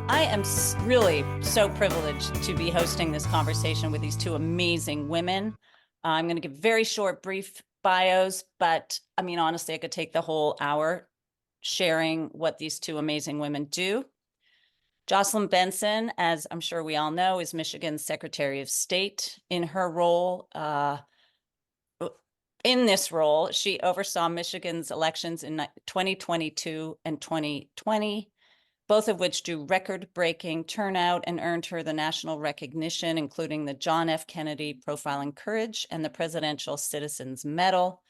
I am really so privileged to be hosting this conversation with these two amazing women. I'm going to give very short, brief bios, but I mean, honestly, I could take the whole hour sharing what these two amazing women do. Jocelyn Benson, as I'm sure we all know, is Michigan's Secretary of State. In her role, in this role, she oversaw Michigan's elections in 2022 and 2020, both of which drew record-breaking turnout and earned her the national recognition, including the John F. Kennedy Profiling Courage and the Presidential Citizens Medal.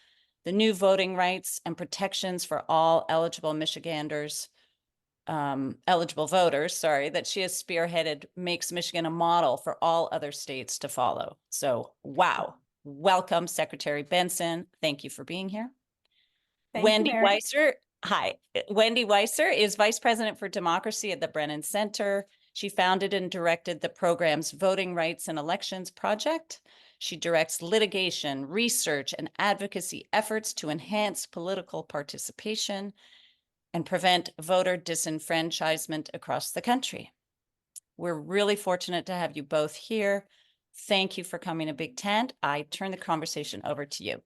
The new voting rights and protections for all eligible Michiganders, eligible voters, that she has spearheaded makes Michigan a model for all other states to follow. So, wow. Welcome, Secretary Benson. Thank you for being here. Wendy Weiser. Hi. Wendy Weiser is Vice President for Democracy at the Brennan Center. She founded and directed the program's Voting Rights and Elections Project. She directs litigation, research, and advocacy efforts to enhance political participation and prevent voter disenfranchisement across the country. We're really fortunate to have you both here. Thank you for coming to BigTent. I turn the conversation over to you.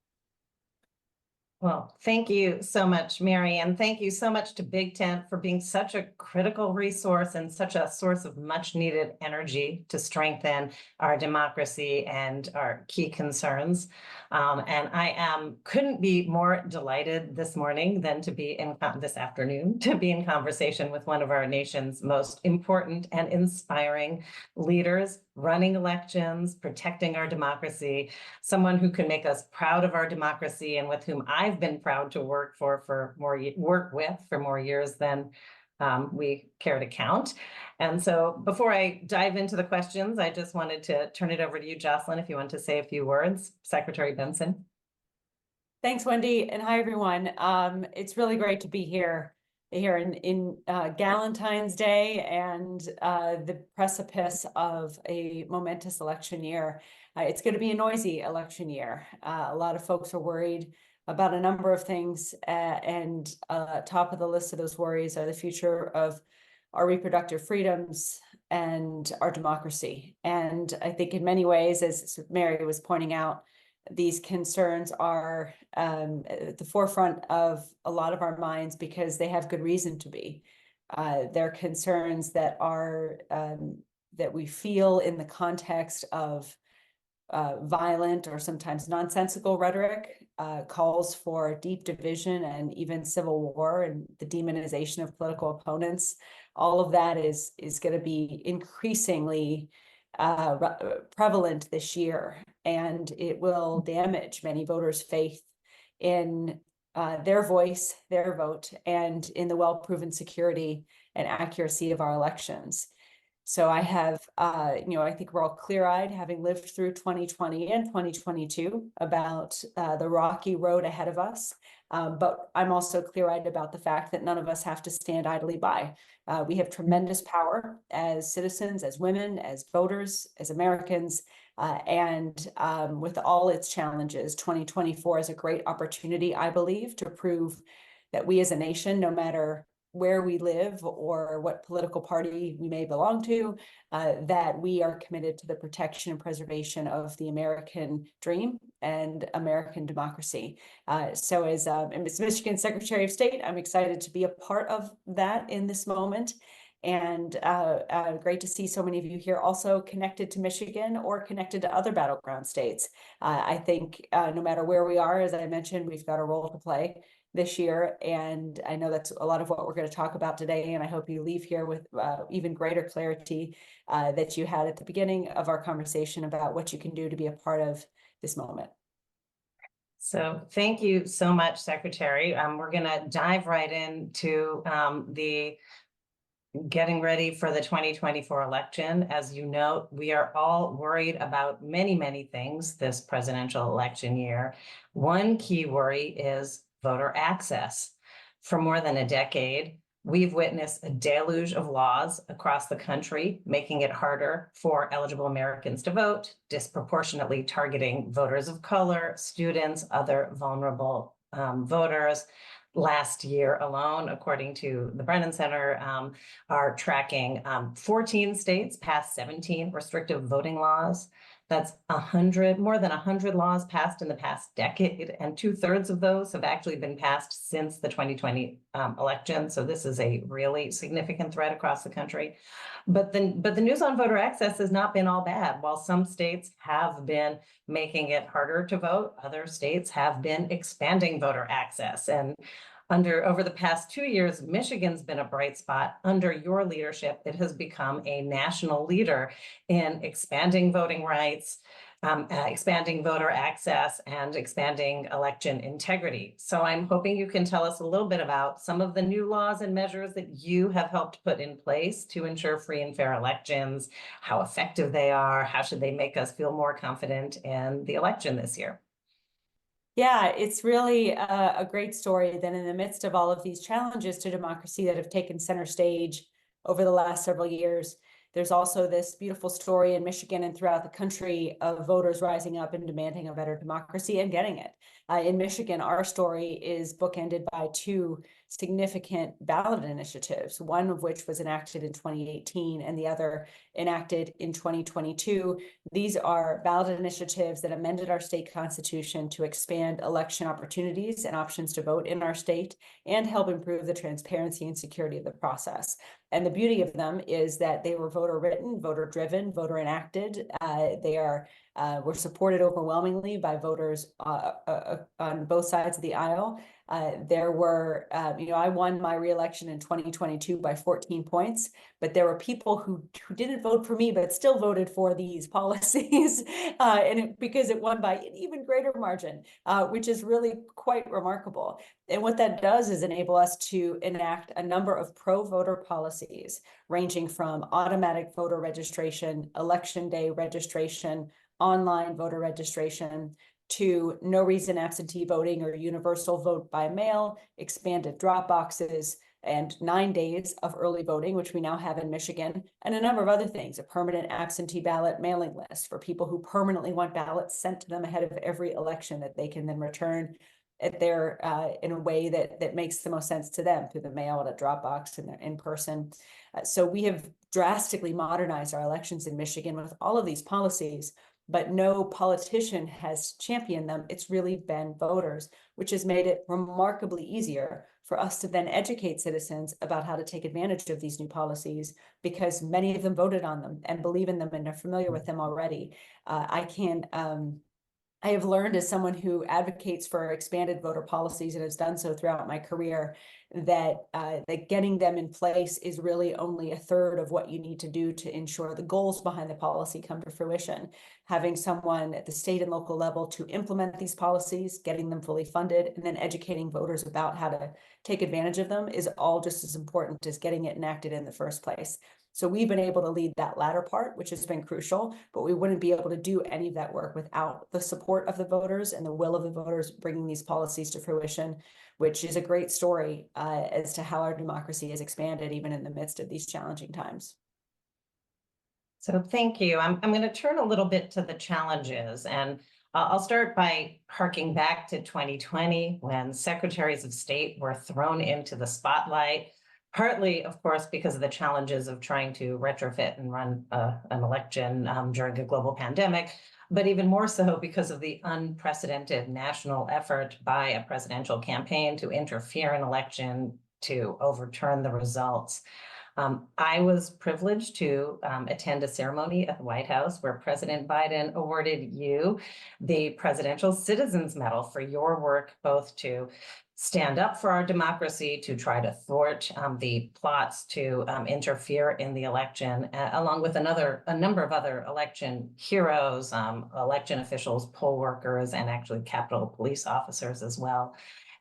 Well, thank you so much, Mary, and thank you so much to BigTent for being such a critical resource and such a source of much needed energy to strengthen our democracy and our key concerns. And I couldn't be more delighted this morning than to be this afternoon to be in conversation with one of our nation's most important and inspiring leaders, running elections, protecting our democracy, someone who can make us proud of our democracy and with whom I've been proud to work with for more years than we care to count. And so before I dive into the questions, I just wanted to turn it over to you, Jocelyn, if you want to say a few words. Secretary Benson. Thanks, Wendy, and hi, everyone. It's really great to be here in Galentine's Day and the precipice of a momentous election year. It's going to be a noisy election year. A lot of folks are worried about a number of things, and top of the list of those worries are the future of our reproductive freedoms and our democracy. And I think in many ways, as Mary was pointing out, these concerns are at the forefront of a lot of our minds because they have good reason to be. They're concerns that are that we feel in the context of violent or sometimes nonsensical rhetoric, calls for deep division and even civil war and the demonization of political opponents. All of that is going to be increasingly prevalent this year, and it will damage many voters' faith in their voice, their vote, and in the well-proven security and accuracy of our elections. So I have, I think we're all clear-eyed, having lived through 2020 and 2022, about the rocky road ahead of us. But I'm also clear-eyed about the fact that none of us have to stand idly by. We have tremendous power as citizens, as women, as voters, as Americans, and with all its challenges, 2024 is a great opportunity, I believe, to prove that we as a nation, no matter where we live or what political party we may belong to, that we are committed to the protection and preservation of the American dream and American democracy. So as Michigan Secretary of State, I'm excited to be a part of that in this moment. And great to see so many of you here also connected to Michigan or connected to other battleground states. I think no matter where we are, as I mentioned, we've got a role to play this year. And I know that's a lot of what we're going to talk about today. And I hope you leave here with even greater clarity that you had at the beginning of our conversation about what you can do to be a part of this moment. So thank you so much, Secretary. We're going to dive right into the getting ready for the 2024 election. As you know, we are all worried about many, many things this presidential election year. One key worry is voter access. For more than a decade, we've witnessed a deluge of laws across the country, making it harder for eligible Americans to vote, disproportionately targeting voters of color, students, other vulnerable voters. last year alone, according to the Brennan Center, are tracking 14 states passed 17 restrictive voting laws. That's more than 100 laws passed in the past decade, and 2/3 of those have actually been passed since the 2020 election. So this is a really significant threat across the country. But the news on voter access has not been all bad. While some states have been making it harder to vote, other states have been expanding voter access. And over the past 2 years, Michigan's been a bright spot. Under your leadership, it has become a national leader in expanding voting rights, expanding voter access, and expanding election integrity. So I'm hoping you can tell us a little bit about some of the new laws and measures that you have helped put in place to ensure free and fair elections, how effective they are, how should they make us feel more confident in the election this year? Yeah, it's really a great story that in the midst of all of these challenges to democracy that have taken center stage over the last several years, there's also this beautiful story in Michigan and throughout the country of voters rising up and demanding a better democracy and getting it. In Michigan, our story is bookended by 2 significant ballot initiatives, one of which was enacted in 2018 and the other enacted in 2022. These are ballot initiatives that amended our state constitution to expand election opportunities and options to vote in our state and help improve the transparency and security of the process. And the beauty of them is that they were voter written, voter driven, voter enacted. Were supported overwhelmingly by voters on both sides of the aisle. I won my reelection in 2022 by 14 points, but there were people who didn't vote for me, but still voted for these policies, because it won by an even greater margin, which is really quite remarkable. And what that does is enable us to enact a number of pro-voter policies, ranging from automatic voter registration, election day registration, online voter registration, to no reason absentee voting or universal vote by mail, expanded drop boxes, and 9 days of early voting, which we now have in Michigan, and a number of other things, a permanent absentee ballot mailing list for people who permanently want ballots sent to them ahead of every election that they can then return at in a way that makes the most sense to them, through the mail, at a drop box, and in person. So we have drastically modernized our elections in Michigan with all of these policies, but no politician has championed them. It's really been voters, which has made it remarkably easier for us to then educate citizens about how to take advantage of these new policies, because many of them voted on them and believe in them and are familiar with them already. I have learned, as someone who advocates for expanded voter policies and has done so throughout my career, that getting them in place is really only 1/3 of what you need to do to ensure the goals behind the policy come to fruition. Having someone at the state and local level to implement these policies, getting them fully funded, and then educating voters about how to take advantage of them is all just as important as getting it enacted in the first place. So we've been able to lead that latter part, which has been crucial, but we wouldn't be able to do any of that work without the support of the voters and the will of the voters bringing these policies to fruition, which is a great story as to how our democracy has expanded even in the midst of these challenging times. So thank you. I'm going to turn a little bit to the challenges, and I'll start by harking back to 2020, when secretaries of state were thrown into the spotlight, partly, of course, because of the challenges of trying to retrofit and run an election during a global pandemic, but even more so because of the unprecedented national effort by a presidential campaign to interfere in election, to overturn the results. I was privileged to attend a ceremony at the White House where President Biden awarded you the Presidential Citizens Medal for your work both to stand up for our democracy, to try to thwart the plots to interfere in the election, along with a number of other election heroes, election officials, poll workers, and actually Capitol Police officers as well.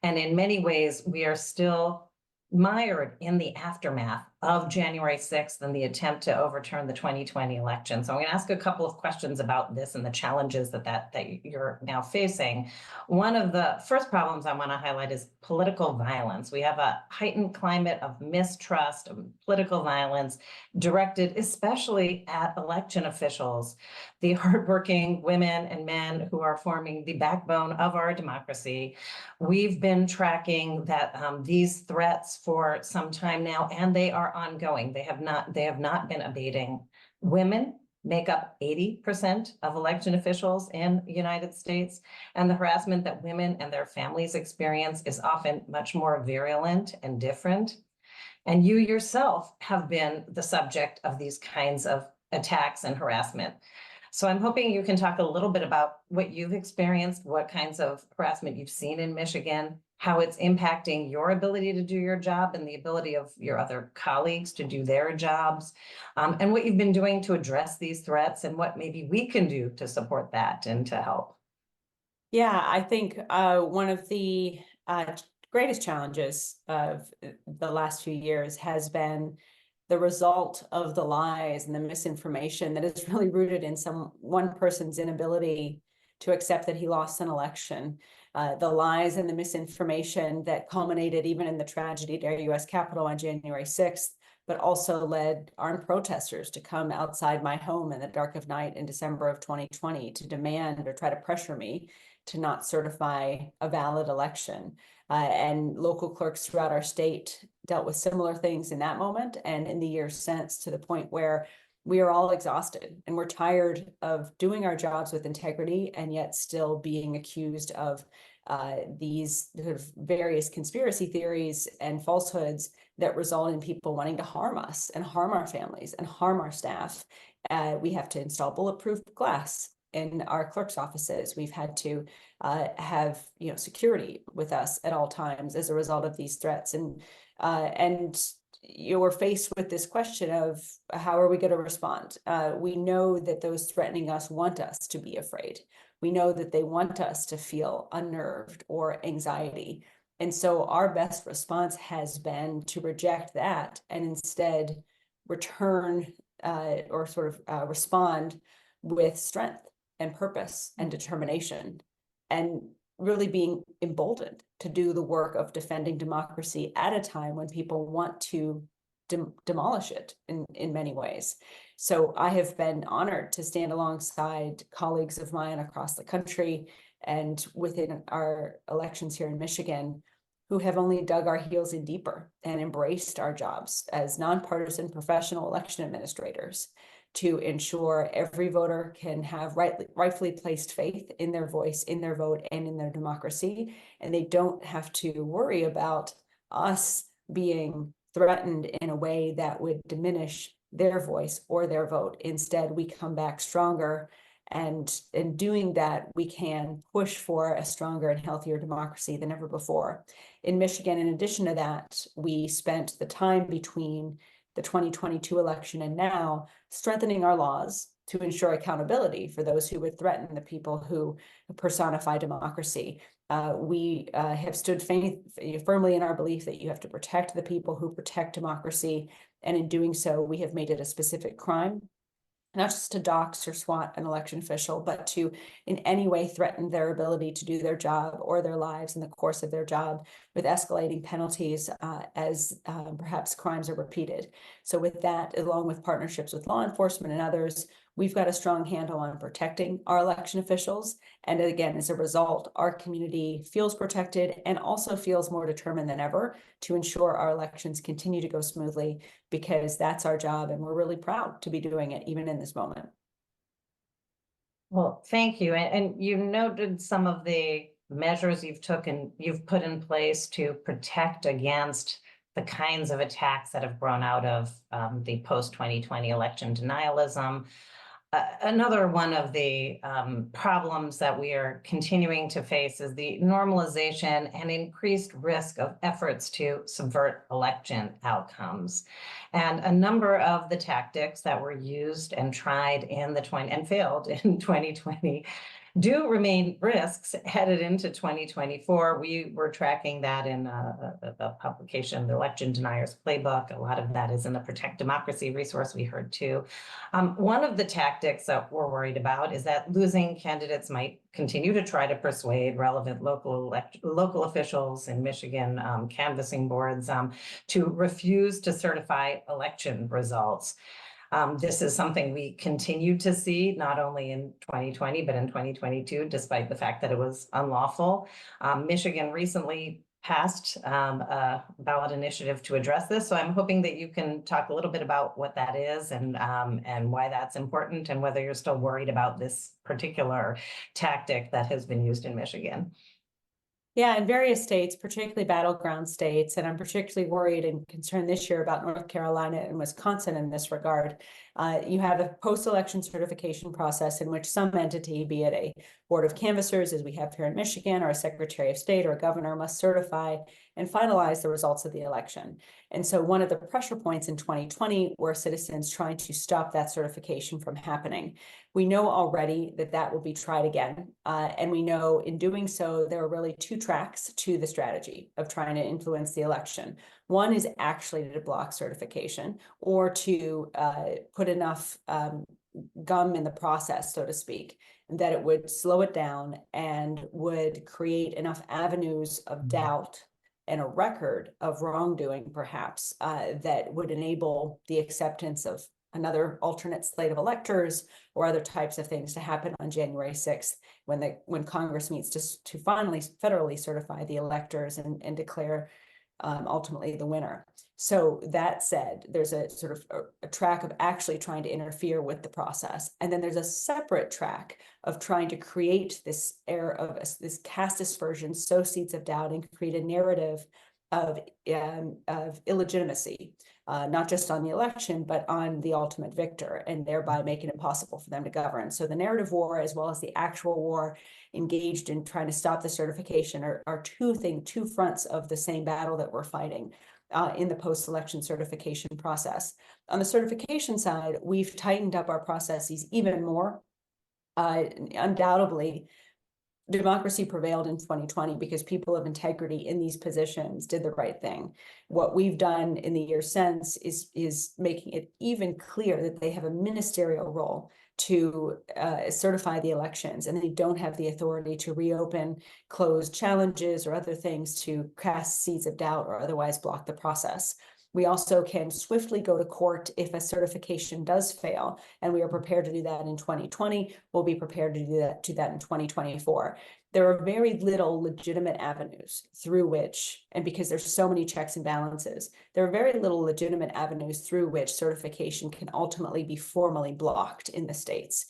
And in many ways, we are still mired in the aftermath of January 6th and the attempt to overturn the 2020 election. So I'm going to ask a couple of questions about this and the challenges that you're now facing. One of the first problems I want to highlight is political violence. We have a heightened climate of mistrust, of political violence directed especially at election officials, the hardworking women and men who are forming the backbone of our democracy. We've been tracking that these threats for some time now, and they are ongoing. They have not been abating. Women make up 80% of election officials in the United States, and the harassment that women and their families experience is often much more virulent and different. And you yourself have been the subject of these kinds of attacks and harassment. So I'm hoping you can talk a little bit about what you've experienced, what kinds of harassment you've seen in Michigan, how it's impacting your ability to do your job and the ability of your other colleagues to do their jobs, and what you've been doing to address these threats and what maybe we can do to support that and to help. Yeah, I think one of the greatest challenges of the last few years has been the result of the lies and the misinformation that is really rooted in one person's inability to accept that he lost an election. The lies and the misinformation that culminated even in the tragedy at our U.S. Capitol on January 6th, but also led armed protesters to come outside my home in the dark of night in December of 2020 to demand or try to pressure me to not certify a valid election. And local clerks throughout our state dealt with similar things in that moment and in the years since, to the point where we are all exhausted and we're tired of doing our jobs with integrity and yet still being accused of these sort of various conspiracy theories and falsehoods that result in people wanting to harm us and harm our families and harm our staff. We have to install bulletproof glass in our clerk's offices. We've had to have security with us at all times as a result of these threats. And we're faced with this question of how are we going to respond? We know that those threatening us want us to be afraid. We know that they want us to feel unnerved or anxiety. And so our best response has been to reject that and instead return or sort of respond with strength and purpose and determination, and really being emboldened to do the work of defending democracy at a time when people want to demolish it in many ways. So I have been honored to stand alongside colleagues of mine across the country and within our elections here in Michigan who have only dug our heels in deeper and embraced our jobs as nonpartisan professional election administrators to ensure every voter can have rightfully placed faith in their voice, in their vote, and in their democracy. And they don't have to worry about us being threatened in a way that would diminish their voice or their vote. Instead, we come back stronger. And in doing that, we can push for a stronger and healthier democracy than ever before. In Michigan, in addition to that, we spent the time between the 2022 election and now strengthening our laws to ensure accountability for those who would threaten the people who personify democracy. We have stood firmly in our belief that you have to protect the people who protect democracy. And in doing so, we have made it a specific crime, not just to dox or swat an election official, but to in any way threaten their ability to do their job or their lives in the course of their job, with escalating penalties as perhaps crimes are repeated. So with that, along with partnerships with law enforcement and others, we've got a strong handle on protecting our election officials. And again, as a result, our community feels protected and also feels more determined than ever to ensure our elections continue to go smoothly, because that's our job. And we're really proud to be doing it even in this moment. Well, thank you. And you noted some of the measures you've put in place to protect against the kinds of attacks that have grown out of the post-2020 election denialism. Another one of the problems that we are continuing to face is the normalization and increased risk of efforts to subvert election outcomes. And a number of the tactics that were used and tried in and failed in 2020 do remain risks headed into 2024. We were tracking that in the publication, the Election Deniers Playbook. A lot of that is in the Protect Democracy resource we heard too. One of the tactics that we're worried about is that losing candidates might continue to try to persuade relevant local officials in Michigan, canvassing boards, to refuse to certify election results. This is something we continue to see not only in 2020, but in 2022, despite the fact that it was unlawful. Michigan recently passed a ballot initiative to address this. So I'm hoping that you can talk a little bit about what that is and why that's important, and whether you're still worried about this particular tactic that has been used in Michigan. Yeah, in various states, particularly battleground states, and I'm particularly worried and concerned this year about North Carolina and Wisconsin in this regard. You have a post-election certification process in which some entity, be it a board of canvassers, as we have here in Michigan, or a secretary of state or a governor, must certify and finalize the results of the election. And so one of the pressure points in 2020 were citizens trying to stop that certification from happening. We know already that that will be tried again. And we know in doing so, there are really two tracks to the strategy of trying to influence the election. One is actually to block certification, or to put enough gum in the process, so to speak, that it would slow it down and would create enough avenues of doubt and a record of wrongdoing, perhaps, that would enable the acceptance of another alternate slate of electors or other types of things to happen on January 6th, when Congress meets to finally federally certify the electors and declare ultimately the winner. So that said, there's a sort of a track of actually trying to interfere with the process. And then there's a separate track of trying to create this air of this cast aspersion, sow seeds of doubt, and create a narrative of illegitimacy, not just on the election, but on the ultimate victor, and thereby making it possible for them to govern. So the narrative war, as well as the actual war engaged in trying to stop the certification, are two fronts of the same battle that we're fighting in the post-election certification process. On the certification side, we've tightened up our processes even more. Undoubtedly, democracy prevailed in 2020 because people of integrity in these positions did the right thing. What we've done in the years since is making it even clear that they have a ministerial role to certify the elections, and they don't have the authority to reopen closed challenges or other things to cast seeds of doubt or otherwise block the process. We also can swiftly go to court if a certification does fail, and we are prepared to do that in 2020. We'll be prepared to do that in 2024. There are very little legitimate avenues through which, and because there's so many checks and balances, there are very little legitimate avenues through which certification can ultimately be formally blocked in the states.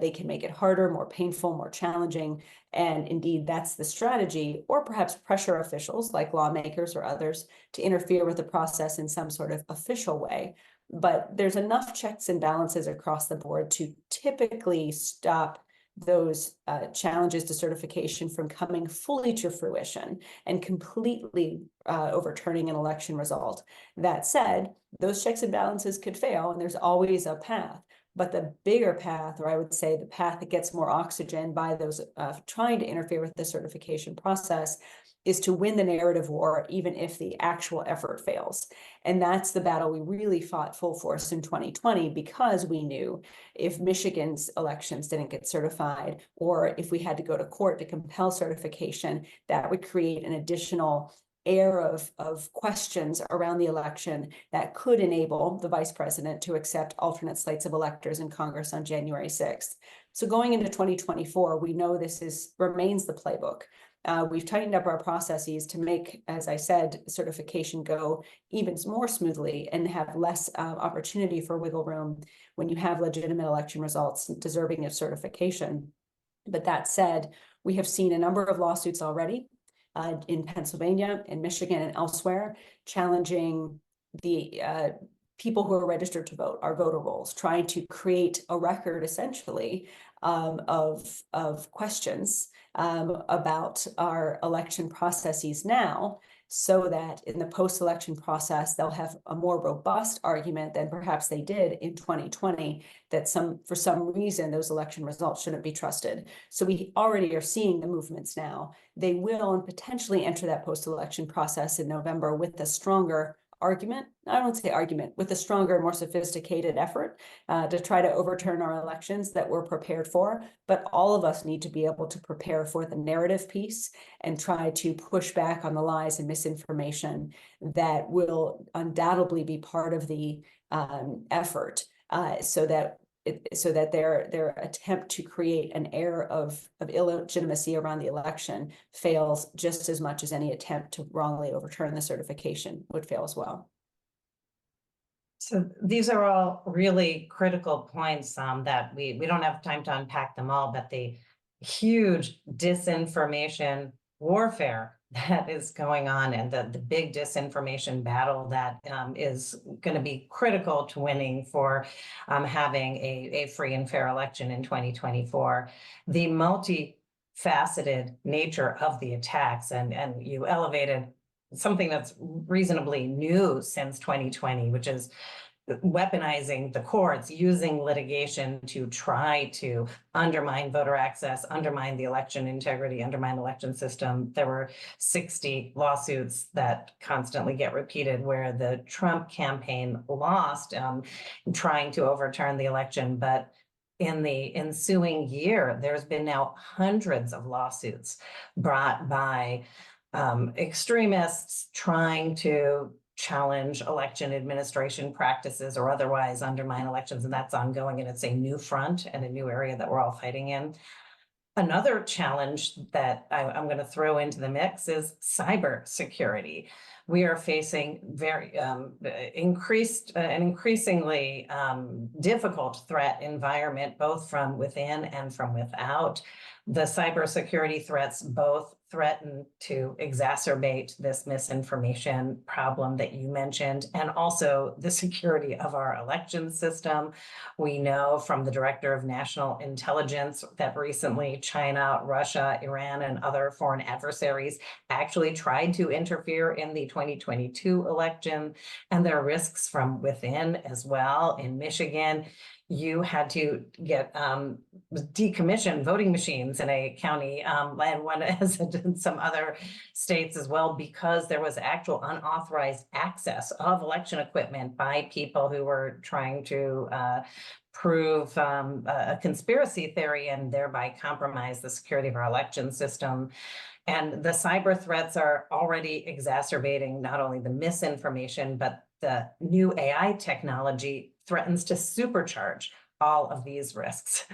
They can make it harder, more painful, more challenging. And indeed, that's the strategy, or perhaps pressure officials like lawmakers or others to interfere with the process in some sort of official way. But there's enough checks and balances across the board to typically stop those challenges to certification from coming fully to fruition and completely overturning an election result. That said, those checks and balances could fail, and there's always a path. But the bigger path, or I would say the path that gets more oxygen by those trying to interfere with the certification process, is to win the narrative war, even if the actual effort fails. And that's the battle we really fought full force in 2020, because we knew if Michigan's elections didn't get certified, or if we had to go to court to compel certification, that would create an additional air of questions around the election that could enable the vice president to accept alternate slates of electors in Congress on January 6th. So going into 2024, we know this remains the playbook. We've tightened up our processes to make, as I said, certification go even more smoothly and have less opportunity for wiggle room when you have legitimate election results deserving of certification. But that said, we have seen a number of lawsuits already in Pennsylvania, in Michigan, and elsewhere, challenging the people who are registered to vote, our voter rolls, trying to create a record, essentially, of questions about our election processes now so that in the post-election process, they'll have a more robust argument than perhaps they did in 2020, that for some reason, those election results shouldn't be trusted. So we already are seeing the movements now. They will and potentially enter that post-election process in November with a stronger argument. I don't say argument, with a stronger, more sophisticated effort to try to overturn our elections that we're prepared for. But all of us need to be able to prepare for the narrative piece and try to push back on the lies and misinformation that will undoubtedly be part of the effort, so that their attempt to create an air of illegitimacy around the election fails just as much as any attempt to wrongly overturn the certification would fail as well. So these are all really critical points that we don't have time to unpack them all, but the huge disinformation warfare that is going on, and the big disinformation battle that is going to be critical to winning for having a free and fair election in 2024. The multifaceted nature of the attacks, and you elevated something that's reasonably new since 2020, which is weaponizing the courts, using litigation to try to undermine voter access, undermine the election integrity, undermine the election system. There were 60 lawsuits that constantly get repeated where the Trump campaign lost, trying to overturn the election. But in the ensuing year, there's been now hundreds of lawsuits brought by extremists trying to challenge election administration practices or otherwise undermine elections, and that's ongoing, and it's a new front and a new area that we're all fighting in. Another challenge that I'm going to throw into the mix is cybersecurity. We are facing very increasingly difficult threat environment, both from within and from without. The cybersecurity threats both threaten to exacerbate this misinformation problem that you mentioned, and also the security of our election system. We know from the Director of National Intelligence that recently China, Russia, Iran, and other foreign adversaries actually tried to interfere in the 2022 election, and there are risks from within as well. In Michigan, you had to get decommissioned voting machines in a county, and one as in some other states as well, because there was actual unauthorized access of election equipment by people who were trying to prove a conspiracy theory and thereby compromise the security of our election system. And the cyber threats are already exacerbating not only the misinformation, but the new AI technology threatens to supercharge all of these risks.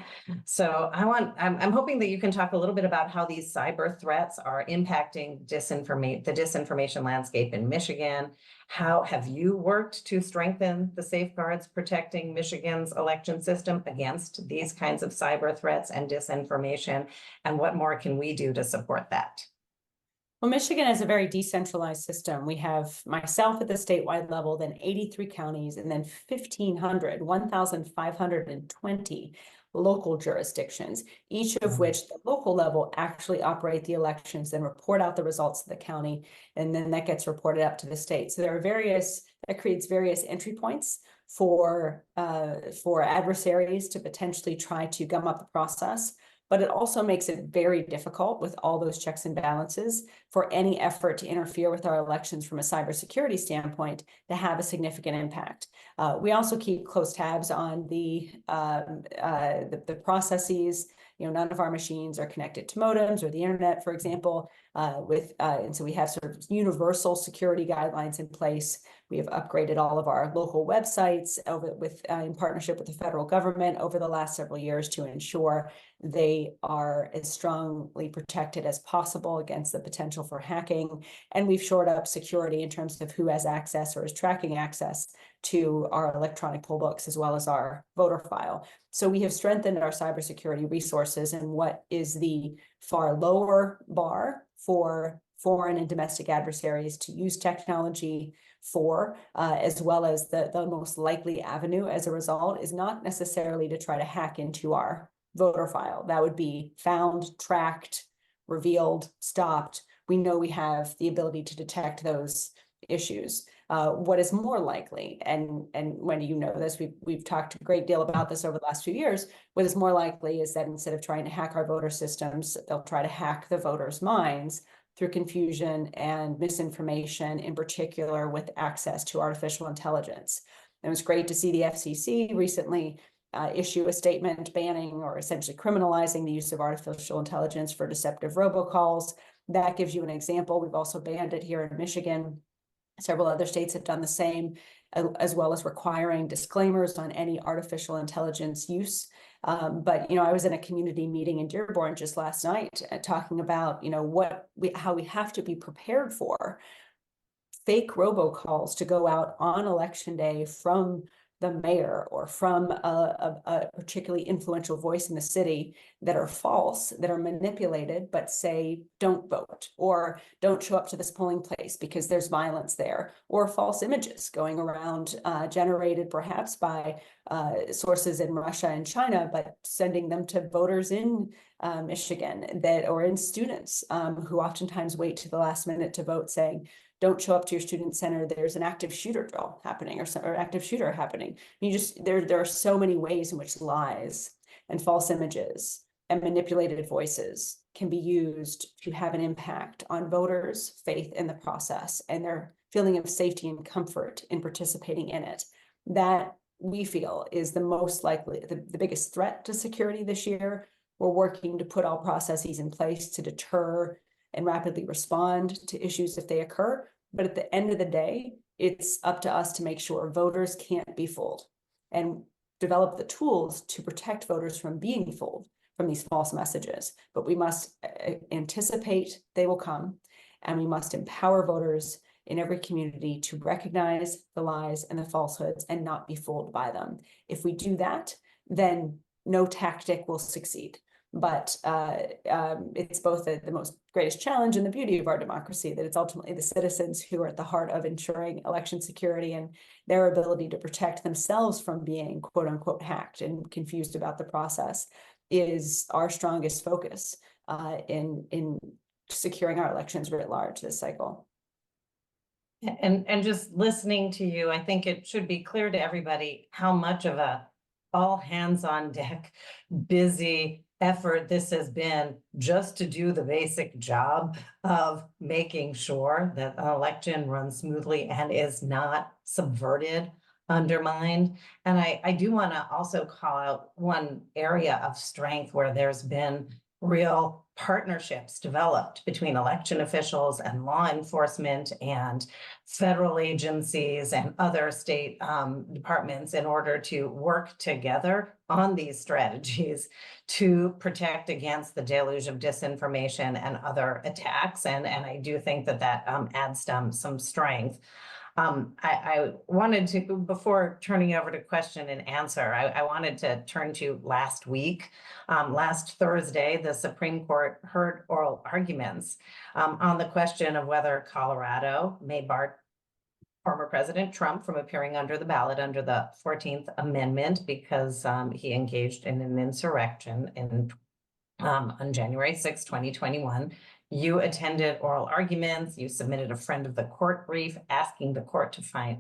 So I'm hoping that you can talk a little bit about how these cyber threats are impacting the disinformation landscape in Michigan. How have you worked to strengthen the safeguards protecting Michigan's election system against these kinds of cyber threats and disinformation? And what more can we do to support that? Well, Michigan is a very decentralized system. We have myself at the statewide level, then 83 counties, and then 1,520 local jurisdictions, each of which the local level actually operate the elections and report out the results to the county, and then that gets reported up to the state. So there are that creates various entry points for adversaries to potentially try to gum up the process. But it also makes it very difficult with all those checks and balances for any effort to interfere with our elections from a cybersecurity standpoint to have a significant impact. We also keep close tabs on the processes. None of our machines are connected to modems or the internet, for example, and so we have sort of universal security guidelines in place. We have upgraded all of our local websites in partnership with the federal government over the last several years to ensure they are as strongly protected as possible against the potential for hacking. And we've shored up security in terms of who has access or is tracking access to our electronic poll books as well as our voter file. So we have strengthened our cybersecurity resources, and what is the far lower bar for foreign and domestic adversaries to use technology for, as well as the most likely avenue as a result, is not necessarily to try to hack into our voter file. That would be found, tracked, revealed, stopped we know we have the ability to detect those issues. What is more likely, and Wendy, you know this, we've talked a great deal about this over the last few years. What is more likely is that instead of trying to hack our voter systems, they'll try to hack the voters' minds through confusion and misinformation, in particular with access to artificial intelligence. And it was great to see the FCC recently issue a statement banning or essentially criminalizing the use of artificial intelligence for deceptive robocalls. That gives you an example. We've also banned it here in Michigan. Several other states have done the same, as well as requiring disclaimers on any artificial intelligence use. But, I was in a community meeting in Dearborn just last night talking about, how we have to be prepared for fake robocalls to go out on election day from the mayor or from a particularly influential voice in the city that are false, that are manipulated, but say, don't vote, or don't show up to this polling place because there's violence there, or false images going around, generated perhaps by sources in Russia and China, but sending them to voters in Michigan or in students who oftentimes wait to the last minute to vote, saying, don't show up to your student center, there's an active shooter drill happening or active shooter happening. There are so many ways in which lies and false images and manipulated voices can be used to have an impact on voters' faith in the process and their feeling of safety and comfort in participating in it. That we feel is the most likely, the biggest threat to security this year. We're working to put all processes in place to deter and rapidly respond to issues if they occur. But at the end of the day, it's up to us to make sure voters can't be fooled and develop the tools to protect voters from being fooled from these false messages. But we must anticipate they will come, and we must empower voters in every community to recognize the lies and the falsehoods and not be fooled by them. If we do that, then no tactic will succeed. But it's both the most greatest challenge and the beauty of our democracy, that it's ultimately the citizens who are at the heart of ensuring election security, and their ability to protect themselves from being quote unquote hacked and confused about the process is our strongest focus in securing our elections writ large this cycle. And just listening to you, I think it should be clear to everybody how much of a all hands on deck, busy effort this has been just to do the basic job of making sure that an election runs smoothly and is not subverted, undermined. And I do want to also call out one area of strength where there's been real partnerships developed between election officials and law enforcement and federal agencies and other state departments in order to work together on these strategies to protect against the deluge of disinformation and other attacks. And I do think that adds some strength. I wanted to, before turning over to question and answer, I wanted to turn to last week. Last Thursday, the Supreme Court heard oral arguments on the question of whether Colorado may bar former President Trump from appearing under the ballot under the 14th Amendment because he engaged in an insurrection on January 6, 2021. You attended oral arguments. You submitted a friend of the court brief asking the court to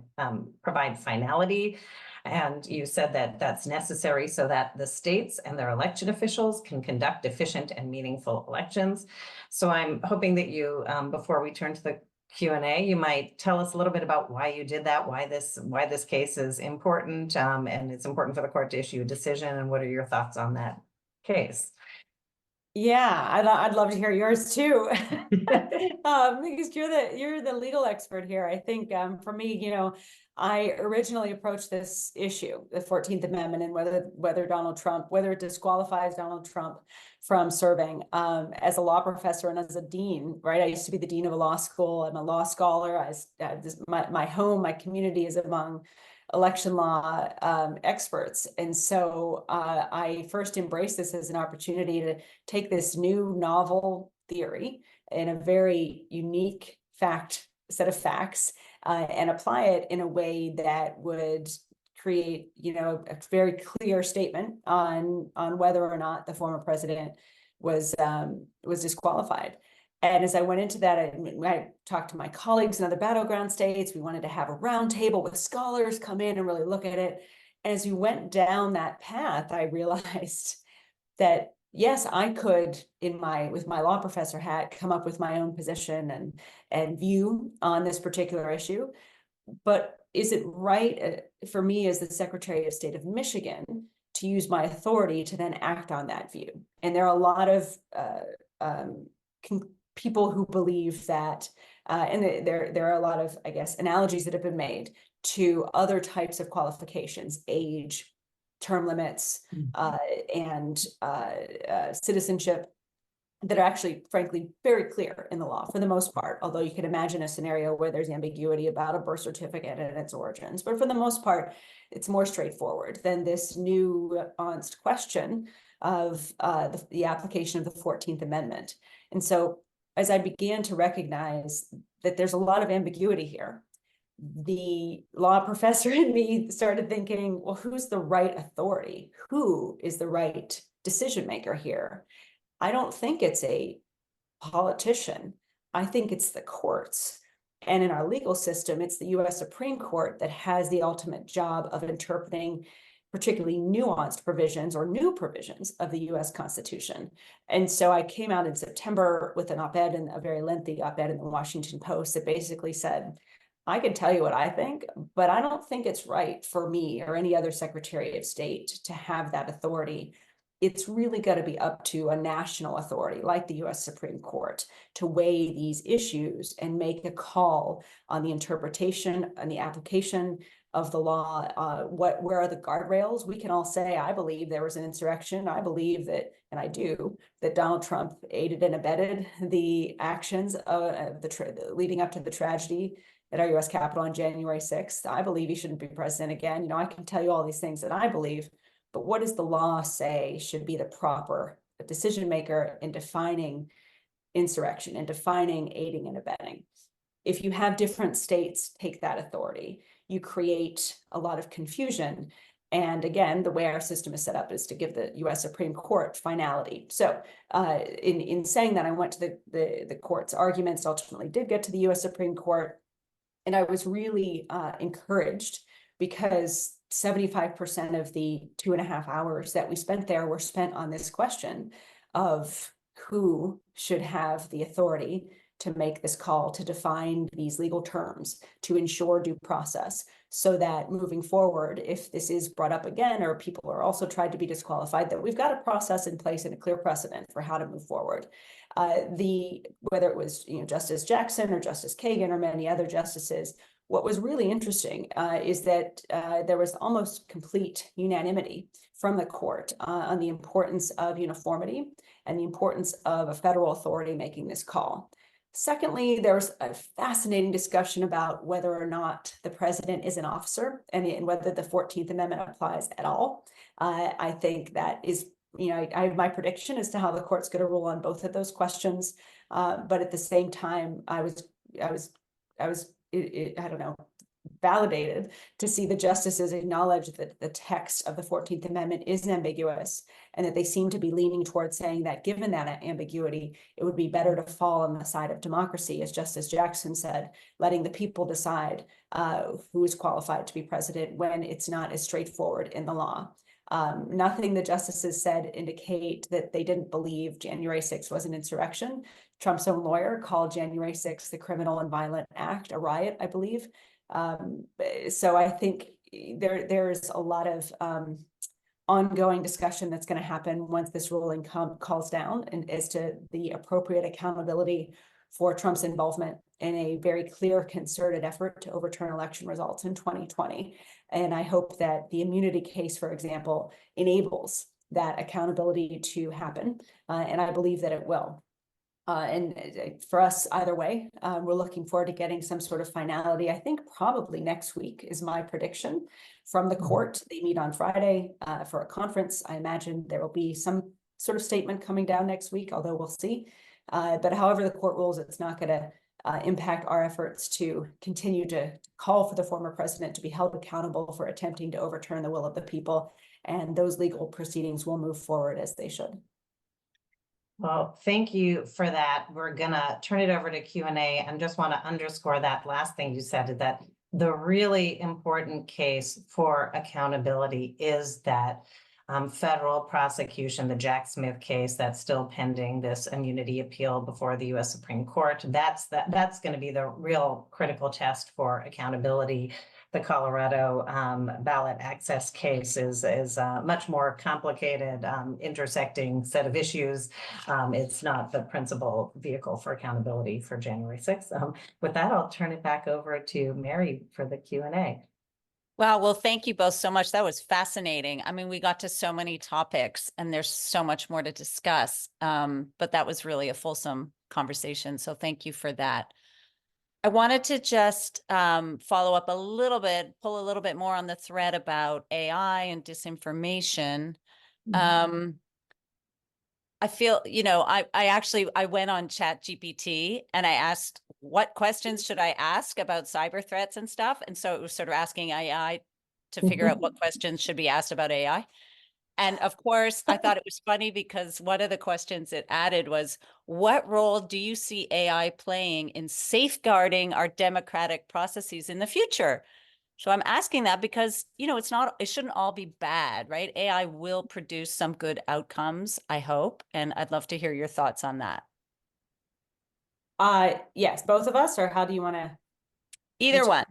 provide finality. And you said that that's necessary so that the states and their election officials can conduct efficient and meaningful elections. So I'm hoping that you, before we turn to the Q&A, you might tell us a little bit about why you did that, why this case is important, and it's important for the court to issue a decision, and what are your thoughts on that case? Yeah, I'd love to hear yours too, because you're the legal expert here. I think for me, I originally approached this issue, the 14th Amendment, and whether Donald Trump, whether it disqualifies Donald Trump from serving as a law professor and as a dean, right? I used to be the dean of a law school. I'm a law scholar. My community is among election law experts. And so I first embraced this as an opportunity to take this new novel theory in a very unique set of facts and apply it in a way that would create, a very clear statement on whether or not the former president was disqualified. And as I went into that, I talked to my colleagues in other battleground states. We wanted to have a roundtable with scholars come in and really look at it. And as we went down that path, I realized that yes, I could, with my law professor hat, come up with my own position and view on this particular issue. But is it right for me as the Secretary of State of Michigan to use my authority to then act on that view? And there are a lot of people who believe that, and there are a lot of, I guess, analogies that have been made to other types of qualifications, age, term limits, and citizenship, that are actually, frankly, very clear in the law for the most part, although you can imagine a scenario where there's ambiguity about a birth certificate and its origins. But for the most part, it's more straightforward than this nuanced question of the application of the 14th Amendment. And so as I began to recognize that there's a lot of ambiguity here, the law professor in me started thinking, well, who's the right authority? Who is the right decision maker here? I don't think it's a politician. I think it's the courts. And in our legal system, it's the US Supreme Court that has the ultimate job of interpreting particularly nuanced provisions or new provisions of the US Constitution. And so I came out in September with an op-ed, and a very lengthy op-ed in the Washington Post that basically said, I can tell you what I think, but I don't think it's right for me or any other Secretary of State to have that authority. It's really got to be up to a national authority like the US Supreme Court to weigh these issues and make a call on the interpretation and the application of the law. Where are the guardrails? We can all say, I believe there was an insurrection. I believe that, and I do, that Donald Trump aided and abetted the actions of leading up to the tragedy at our US Capitol on January 6th. I believe he shouldn't be president again. I can tell you all these things that I believe, but what does the law say should be the proper decision maker in defining insurrection and defining aiding and abetting? If you have different states take that authority, you create a lot of confusion. And again, the way our system is set up is to give the US Supreme Court finality. So in saying that, I went to the court's arguments, ultimately did get to the US Supreme Court. And I was really encouraged because 75% of the 2.5 hours that we spent there were spent on this question of who should have the authority to make this call, to define these legal terms, to ensure due process, so that moving forward, if this is brought up again, or people are also tried to be disqualified, that we've got a process in place and a clear precedent for how to move forward. Whether it was Justice Jackson or Justice Kagan or many other justices, what was really interesting is that there was almost complete unanimity from the court on the importance of uniformity and the importance of a federal authority making this call. Secondly, there was a fascinating discussion about whether or not the president is an officer and whether the 14th Amendment applies at all. I think that is, I have my prediction as to how the court's going to rule on both of those questions. But at the same time, I don't know, validated to see the justices acknowledge that the text of the 14th Amendment is ambiguous, and that they seem to be leaning towards saying that given that ambiguity, it would be better to fall on the side of democracy, as Justice Jackson said, letting the people decide who is qualified to be president when it's not as straightforward in the law. Nothing the justices said indicate that they didn't believe January 6th was an insurrection. Trump's own lawyer called January 6th the criminal and violent act, a riot, I believe. So I think there's a lot of ongoing discussion that's going to happen once this ruling calls down, and as to the appropriate accountability for Trump's involvement in a very clear, concerted effort to overturn election results in 2020. And I hope that the immunity case, for example, enables that accountability to happen. And I believe that it will. And for us, either way, we're looking forward to getting some sort of finality. I think probably next week is my prediction from the court. They meet on Friday for a conference. I imagine there will be some sort of statement coming down next week, although we'll see. But however the court rules, it's not going to impact our efforts to continue to call for the former president to be held accountable for attempting to overturn the will of the people. And those legal proceedings will move forward as they should. Well, thank you for that. We're gonna turn it over to Q&A and just want to underscore that last thing you said, that the really important case for accountability is that federal prosecution, the Jack Smith case that's still pending, this immunity appeal before the US Supreme Court. That's going to be the real critical test for accountability. The Colorado ballot access case is a much more complicated, intersecting set of issues. It's not the principal vehicle for accountability for January 6th. With that, I'll turn it back over to Mary for the Q&A. Wow. Well, thank you both so much. That was fascinating. I mean, we got to so many topics and there's so much more to discuss. But that was really a fulsome conversation. So thank you for that. I wanted to just follow up a little bit, pull a little bit more on the thread about AI and disinformation. I feel, I went on ChatGPT and I asked, what questions should I ask about cyber threats and stuff? And so it was sort of asking AI to figure out what questions should be asked about AI. And of course, I thought it was funny because one of the questions it added was, what role do you see AI playing in safeguarding our democratic processes in the future? So I'm asking that because, it shouldn't all be bad, right? AI will produce some good outcomes, I hope. And I'd love to hear your thoughts on that. Yes, both of us, or how do you want to? Either one.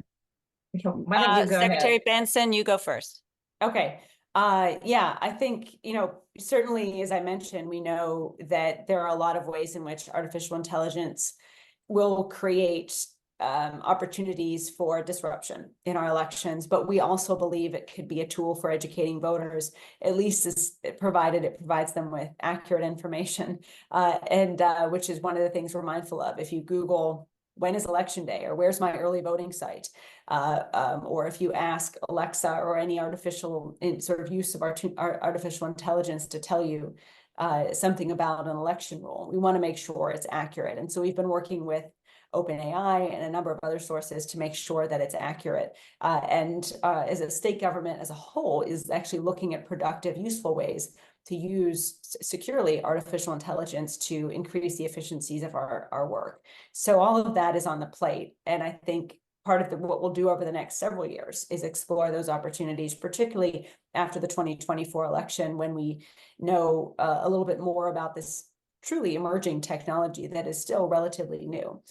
Why don't you go Secretary ahead? Benson, you go first. Okay. Yeah, I think, certainly, as I mentioned, we know that there are a lot of ways in which artificial intelligence will create opportunities for disruption in our elections, but we also believe it could be a tool for educating voters, at least as provided it provides them with accurate information, and which is one of the things we're mindful of. If you Google, when is election day, or where's my early voting site? Or if you ask Alexa or any artificial sort of use of our artificial intelligence to tell you something about an election rule, we want to make sure it's accurate. And so we've been working with OpenAI and a number of other sources to make sure that it's accurate. And as a state government as a whole is actually looking at productive, useful ways to use securely artificial intelligence to increase the efficiencies of our work. So all of that is on the plate. And I think part of what we'll do over the next several years is explore those opportunities, particularly after the 2024 election, when we know a little bit more about this truly emerging technology that is still relatively new.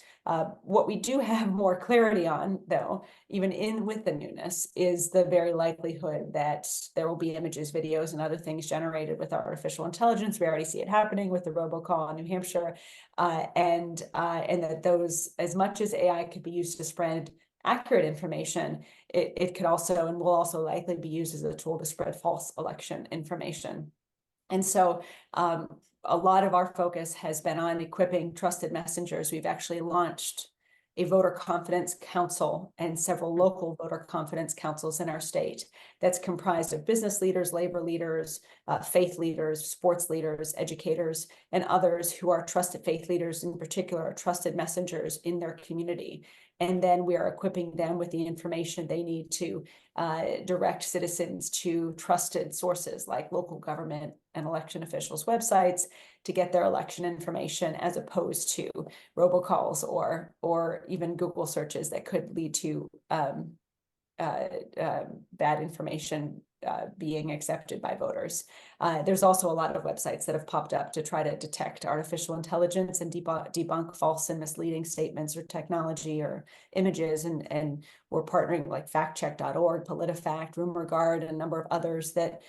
What we do have more clarity on, though, even with the newness, is the very likelihood that there will be images, videos, and other things generated with artificial intelligence. We already see it happening with the robocall in New Hampshire, and that those, as much as AI could be used to spread accurate information, it could also and will also likely be used as a tool to spread false election information. And so a lot of our focus has been on equipping trusted messengers. We've actually launched a voter confidence council and several local voter confidence councils in our state that's comprised of business leaders, labor leaders, faith leaders, sports leaders, educators, and others who are trusted. Faith leaders in particular are trusted messengers in their community. And then we are equipping them with the information they need to direct citizens to trusted sources like local government and election officials' websites to get their election information, as opposed to robocalls or even Google searches that could lead to bad information being accepted by voters. There's also a lot of websites that have popped up to try to detect artificial intelligence and debunk false and misleading statements or technology or images. And we're partnering like factcheck.org, PolitiFact, RumorGuard, and a number of others that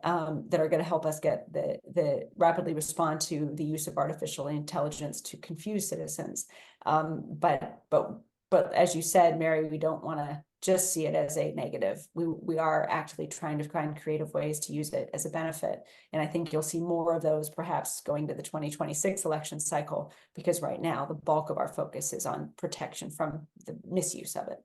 are going to help us get the rapidly respond to the use of artificial intelligence to confuse citizens. But as you said, Mary, we don't want to just see it as a negative. We are actually trying to find creative ways to use it as a benefit. And I think you'll see more of those perhaps going to the 2026 election cycle, because right now the bulk of our focus is on protection from the misuse of it.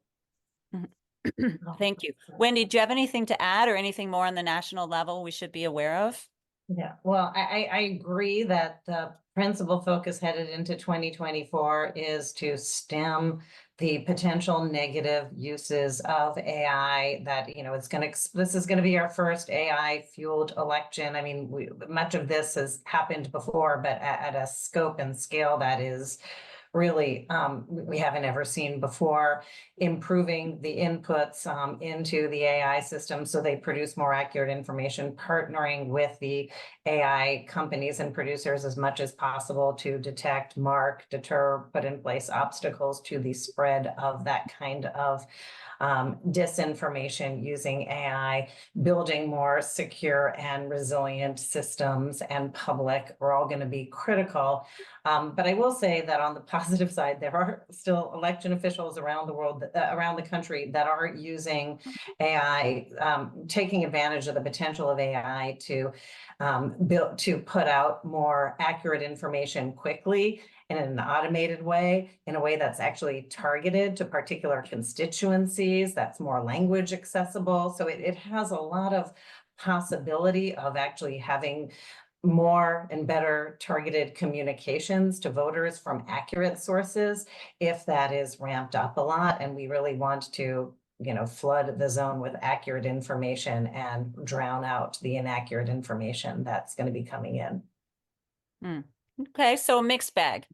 Thank you. Wendy, do you have anything to add or anything more on the national level we should be aware of? Yeah, well, I agree that the principal focus headed into 2024 is to stem the potential negative uses of AI that, this is going to be our first AI fueled election. I mean, much of this has happened before, but at a scope and scale that is really we haven't ever seen before. Improving the inputs into the AI system so they produce more accurate information, partnering with the AI companies and producers as much as possible to detect, mark, deter, put in place obstacles to the spread of that kind of disinformation using AI, building more secure and resilient systems and public are all going to be critical. But I will say that on the positive side, there are still election officials around the world, around the country that are using AI, taking advantage of the potential of AI to put out more accurate information quickly in an automated way, in a way that's actually targeted to particular constituencies, that's more language accessible. So it has a lot of possibility of actually having more and better targeted communications to voters from accurate sources if that is ramped up a lot. And we really want to, flood the zone with accurate information and drown out the inaccurate information that's going to be coming in. Okay, so a mixed bag.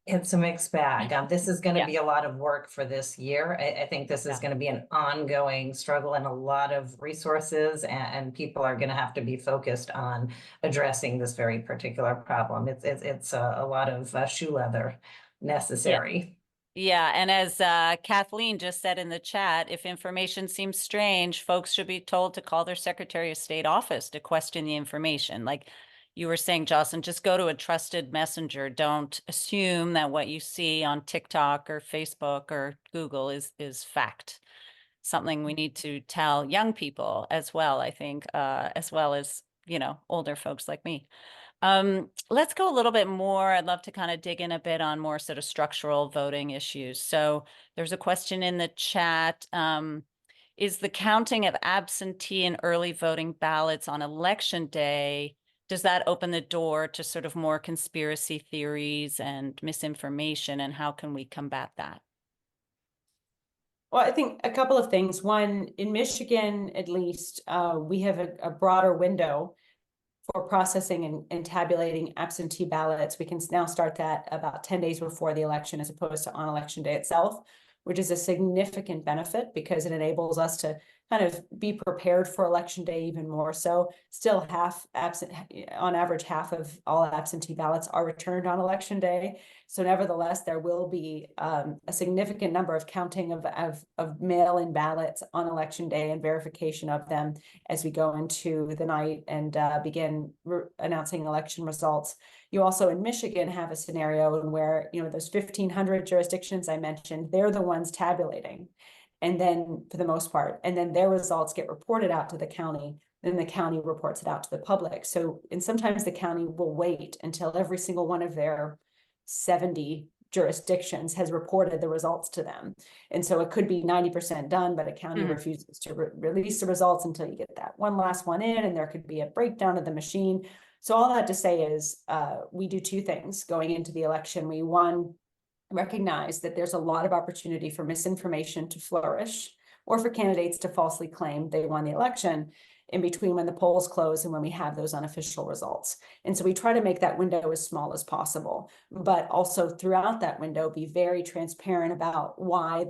It's a mixed bag. This is going to Yeah. be a lot of work for this year. I think this is going to be an ongoing struggle and a lot of resources, and people are going to have to be focused on addressing this very particular problem. It's a lot of shoe leather necessary. Yeah, and as Kathleen just said in the chat, if information seems strange, folks should be told to call their Secretary of State office to question the information. Like you were saying, Jocelyn, just go to a trusted messenger. Don't assume that what you see on TikTok or Facebook or Google is fact. Something we need to tell young people as well, I think, as well as, older folks like me. Let's go a little bit more. I'd love to kind of dig in a bit on more sort of structural voting issues. So there's a question in the chat. Is the counting of absentee and early voting ballots on election day, does that open the door to sort of more conspiracy theories and misinformation? And how can we combat that? Well, I think a couple of things. One, in Michigan, at least, we have a broader window for processing and tabulating absentee ballots. We can now start that about 10 days before the election as opposed to on election day itself, which is a significant benefit because it enables us to kind of be prepared for election day even more so. Still on average, half of all absentee ballots are returned on election day. So nevertheless, there will be a significant number of counting of mail-in ballots on election day and verification of them as we go into the night and begin announcing election results. You also in Michigan have a scenario in where, those 1,500 jurisdictions I mentioned, they're the ones tabulating. And then for the most part, and then their results get reported out to the county, then the county reports it out to the public. So, and sometimes the county will wait until every single one of their 70 jurisdictions has reported the results to them. And so it could be 90% done, but a county refuses to release the results until you get that one last one in, and there could be a breakdown of the machine. So all that to say is we do two things going into the election. We, one, recognize that there's a lot of opportunity for misinformation to flourish or for candidates to falsely claim they won the election in between when the polls close and when we have those unofficial results. And so we try to make that window as small as possible, but also throughout that window, be very transparent about why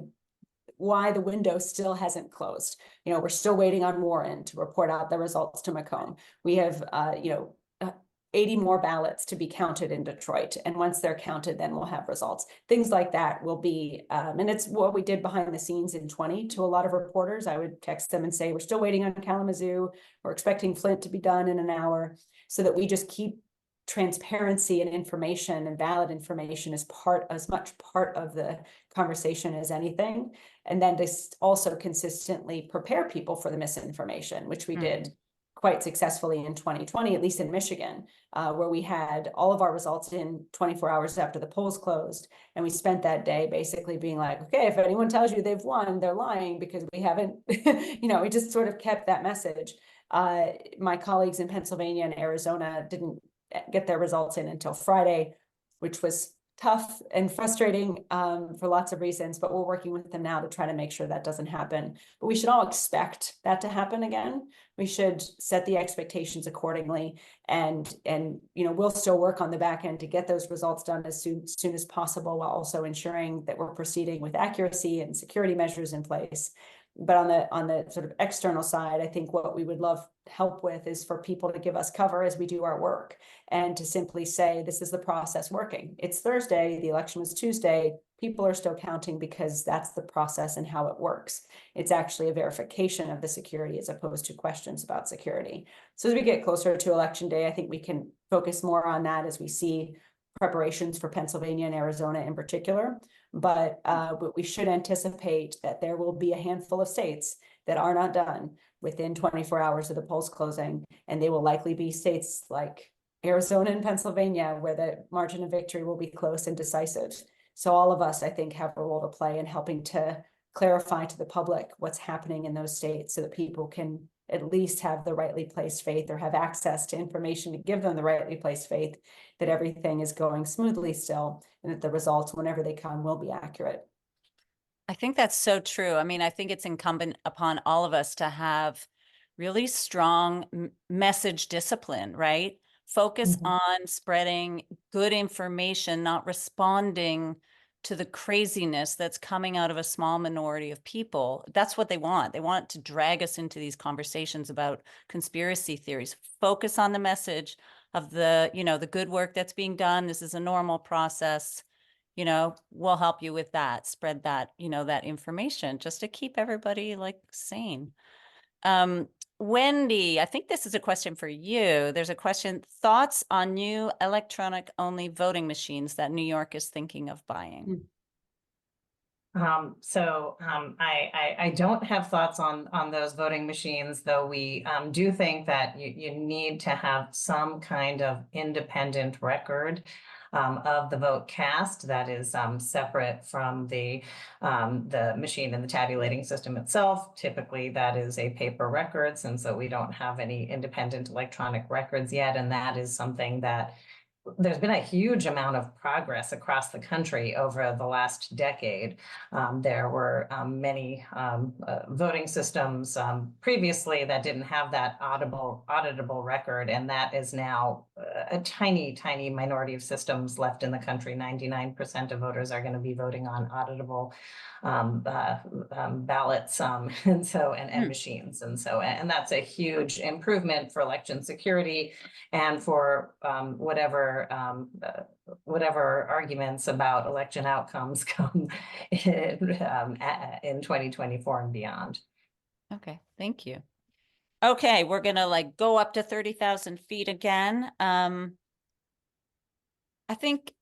the window still hasn't closed. We're still waiting on Warren to report out the results to Macomb. We have, 80 more ballots to be counted in Detroit. And once they're counted, then we'll have results. Things like that will be, and it's what we did behind the scenes in 20 to a lot of reporters. I would text them and say, we're still waiting on Kalamazoo. We're expecting Flint to be done in an hour, so that we just keep transparency and information and valid information as much part of the conversation as anything. And then to also consistently prepare people for the misinformation, which we did quite successfully in 2020, at least in Michigan, where we had all of our results in 24 hours after the polls closed. And we spent that day basically being like, okay, if anyone tells you they've won, they're lying because we haven't, we just sort of kept that message. My colleagues in Pennsylvania and Arizona didn't get their results in until Friday, which was tough and frustrating for lots of reasons, but we're working with them now to try to make sure that doesn't happen. But we should all expect that to happen again. We should set the expectations accordingly, and we'll still work on the back end to get those results done as soon as possible, while also ensuring that we're proceeding with accuracy and security measures in place. But on the sort of external side, I think what we would love help with is for people to give us cover as we do our work, and to simply say, this is the process working. It's Thursday, the election was Tuesday, people are still counting because that's the process and how it works. It's actually a verification of the security as opposed to questions about security. So as we get closer to election day, I think we can focus more on that as we see preparations for Pennsylvania and Arizona in particular. But we should anticipate that there will be a handful of states that are not done within 24 hours of the polls closing, and they will likely be states like Arizona and Pennsylvania, where the margin of victory will be close and decisive. So all of us, I think, have a role to play in helping to clarify to the public what's happening in those states, so that people can at least have the rightly placed faith, or have access to information to give them the rightly placed faith that everything is going smoothly still, and that the results, whenever they come, will be accurate. I think that's so true. I mean, I think it's incumbent upon all of us to have really strong message discipline, right? Focus on spreading good information, not responding to the craziness that's coming out of a small minority of people. That's what they want. They want to drag us into these conversations about conspiracy theories. Focus on the message of the, the good work that's being done. This is a normal process. We'll help you with that, spread that, that information, just to keep everybody like sane. Wendy, I think this is a question for you. There's a question, thoughts on new electronic only voting machines that New York is thinking of buying? I don't have thoughts on those voting machines, though we do think that you need to have some kind of independent record of the vote cast that is separate from the machine and the tabulating system itself. Typically, that is a paper record, and so we don't have any independent electronic records yet, and that is something that there's been a huge amount of progress across the country over the last decade. There were many voting systems previously that didn't have that auditable record, and that is now a tiny minority of systems left in the country. 99% of voters are going to be voting on auditable ballots and machines, and that's a huge improvement for election security and for whatever arguments about election outcomes come in 2024 and beyond. Okay, thank you. Okay, we're gonna go up to 30,000 feet again. I think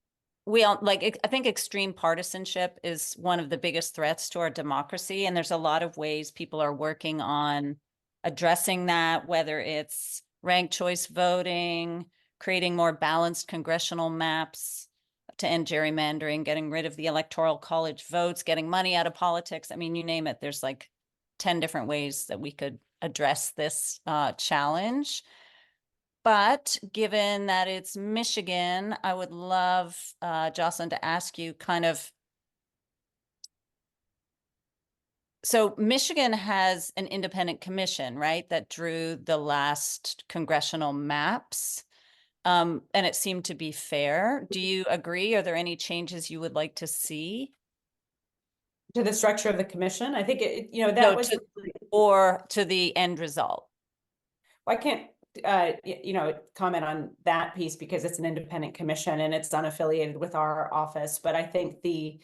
I think extreme partisanship is one of the biggest threats to our democracy, and there's a lot of ways people are working on addressing that, whether it's ranked choice voting, creating more balanced congressional maps to end gerrymandering, getting rid of the electoral college votes, getting money out of politics. I mean, you name it. There's 10 different ways that we could address this challenge. But given that it's Michigan, I would love, Jocelyn, to ask you so Michigan has an independent commission, right, that drew the last congressional maps, and it seemed to be fair. Do you agree? Are there any changes you would like to see to the structure of the commission? I think or to the end result? Well, I can't comment on that piece because it's an independent commission and it's unaffiliated with our office. But I think the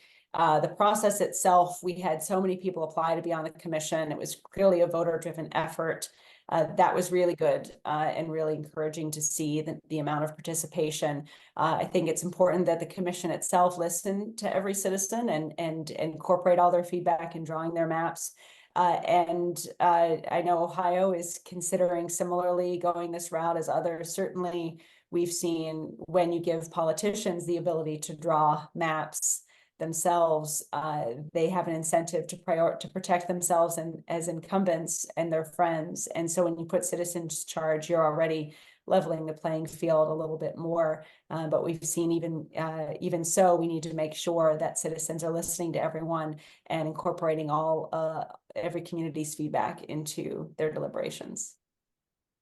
process itself, we had so many people apply to be on the commission. It was clearly a voter-driven effort. That was really good and really encouraging to see the amount of participation. I think it's important that the commission itself listen to every citizen and incorporate all their feedback in drawing their maps. I know Ohio is considering similarly going this route as others. Certainly, we've seen when you give politicians the ability to draw maps themselves, they have an incentive to protect themselves and as incumbents and their friends. And so when you put citizens charge, you're already leveling the playing field a little bit more. But we've seen even so, we need to make sure that citizens are listening to everyone and incorporating every community's feedback into their deliberations.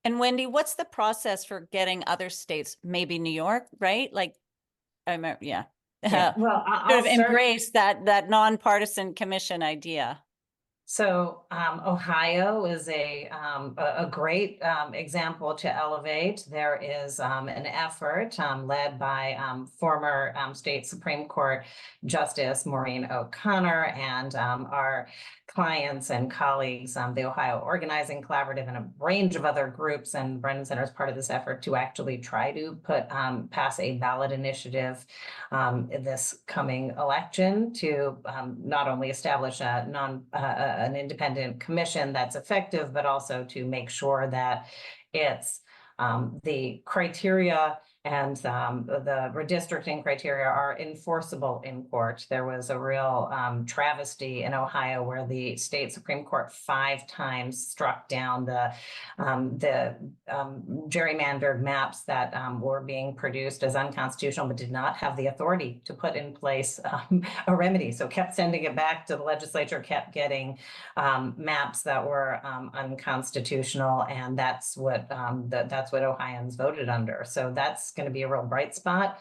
And Wendy, what's the process for getting other states, maybe New York, right? Like, I remember, yeah. Yeah, well, Sort of I'll start. embrace that nonpartisan commission idea. So Ohio is a great example to elevate. There is an effort led by former state Supreme Court Justice Maureen O'Connor and our clients and colleagues, the Ohio Organizing Collaborative and a range of other groups, and Brennan Center is part of this effort to actually try to pass a ballot initiative this coming election to not only establish an independent commission that's effective, but also to make sure that it's the criteria and the redistricting criteria are enforceable in court. There was a real travesty in Ohio where the state Supreme Court 5 times struck down the gerrymandered maps that were being produced as unconstitutional, but did not have the authority to put in place a remedy. So kept sending it back to the legislature, kept getting maps that were unconstitutional, and that's what Ohioans voted under. So that's going to be a real bright spot.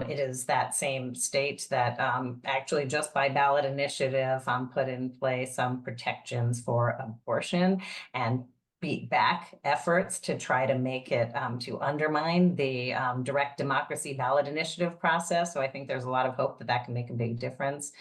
It is that same state that actually just by ballot initiative put in place some protections for abortion and beat back efforts to try to make it to undermine the direct democracy ballot initiative process. So I think there's a lot of hope that that can make a big difference.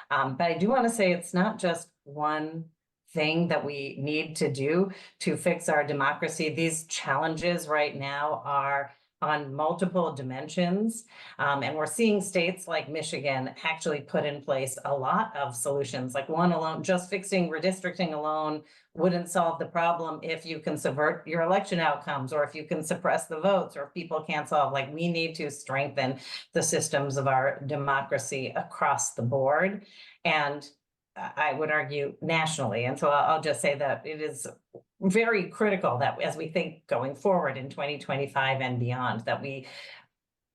But I do want to say it's not just one thing that we need to do to fix our democracy. These challenges right now are on multiple dimensions. And we're seeing states like Michigan actually put in place a lot of solutions. Like one alone, just fixing redistricting alone wouldn't solve the problem if you can subvert your election outcomes, or if you can suppress the votes, or if people can't solve. Like, we need to strengthen the systems of our democracy across the board. And I would argue nationally. And so I'll just say that it is very critical that as we think going forward in 2025 and beyond, that we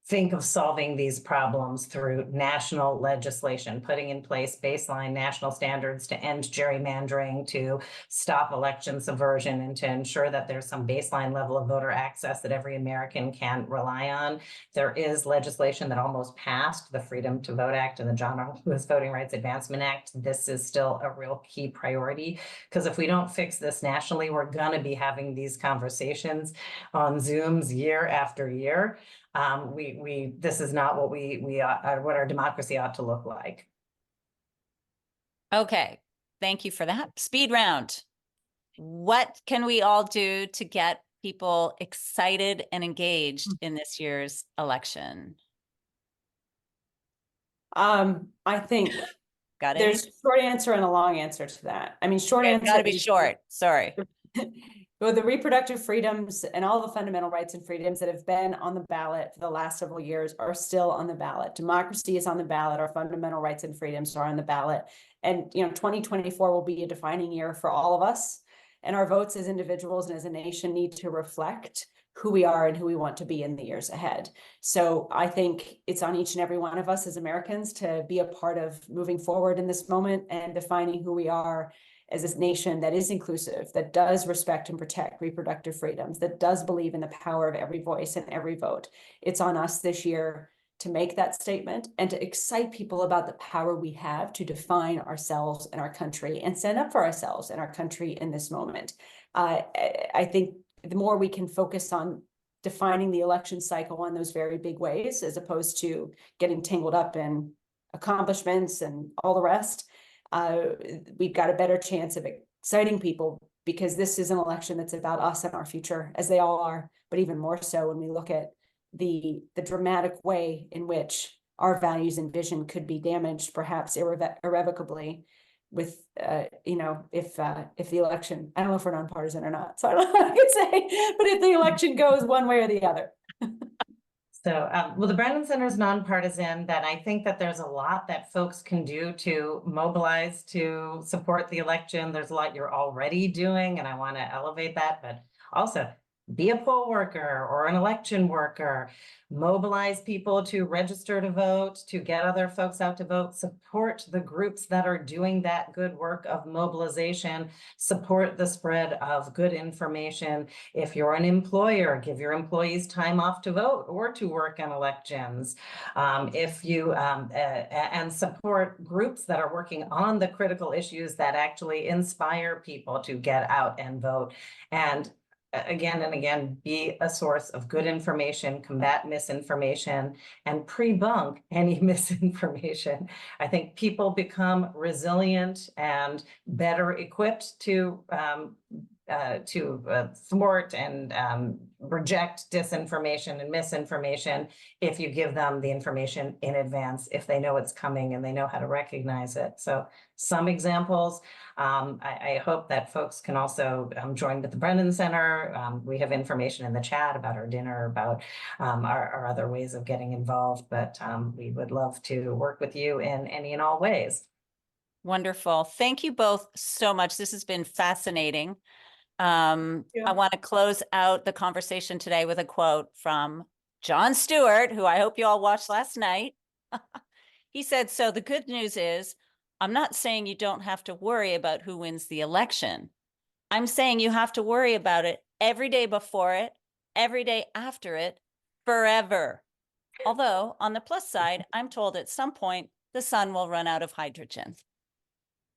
think of solving these problems through national legislation, putting in place baseline national standards to end gerrymandering, to stop election subversion, and to ensure that there's some baseline level of voter access that every American can rely on. There is legislation that almost passed, the Freedom to Vote Act and the John Lewis Voting Rights Advancement Act. This is still a real key priority, because if we don't fix this nationally, we're going to be having these conversations on Zooms year after year. This is not what what our democracy ought to look like. Okay, thank you for that. Speed round. What can we all do to get people excited and engaged in this year's election? I think there's a short answer and a long answer to that. I mean, short answer. Got to be short. Sorry. Well, the reproductive freedoms and all the fundamental rights and freedoms that have been on the ballot for the last several years are still on the ballot. Democracy is on the ballot. Our fundamental rights and freedoms are on the ballot. And, 2024 will be a defining year for all of us. And our votes as individuals and as a nation need to reflect who we are and who we want to be in the years ahead. So I think it's on each and every one of us as Americans to be a part of moving forward in this moment and defining who we are as a nation that is inclusive, that does respect and protect reproductive freedoms, that does believe in the power of every voice and every vote. It's on us this year to make that statement and to excite people about the power we have to define ourselves and our country and stand up for ourselves and our country in this moment. I think the more we can focus on defining the election cycle in those very big ways, as opposed to getting tangled up in accomplishments and all the rest, we've got a better chance of exciting people, because this is an election that's about us and our future, as they all are, but even more so when we look at the dramatic way in which our values and vision could be damaged, perhaps irrevocably, with if the election, I don't know if we're nonpartisan or not, so I don't know what I can say, but if the election goes one way or the other. So, well, the Brennan Center is nonpartisan, but I think that there's a lot that folks can do to mobilize to support the election. There's a lot you're already doing, and I want to elevate that, but also be a poll worker or an election worker, mobilize people to register to vote, to get other folks out to vote, support the groups that are doing that good work of mobilization, support the spread of good information. If you're an employer, give your employees time off to vote or to work in elections. And support groups that are working on the critical issues that actually inspire people to get out and vote. And again and again, be a source of good information, combat misinformation, and pre-bunk any misinformation. I think people become resilient and better equipped to thwart and reject disinformation and misinformation if you give them the information in advance, if they know it's coming and they know how to recognize it. So some examples. I hope that folks can also join with the Brennan Center. We have information in the chat about our dinner, about our other ways of getting involved, but we would love to work with you in any and all ways. Wonderful. Thank you both so much. This has been fascinating. I want to close out the conversation today with a quote from Jon Stewart, who I hope you all watched last night. He said, "So the good news is, I'm not saying you don't have to worry about who wins the election. I'm saying you have to worry about it every day before it, every day after it, forever. Although on the plus side, I'm told at some point the sun will run out of hydrogen."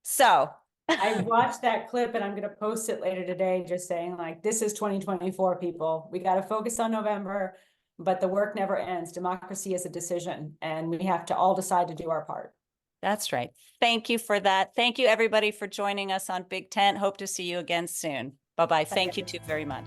So I watched that clip and I'm going to post it later today, just saying like, this is 2024, people. We got to focus on November, but the work never ends. Democracy is a decision and we have to all decide to do our part. that's right. Thank you for that. Thank you, everybody, for joining us on Big Tent. Hope to see you again soon. Bye-bye. Thank you too very much.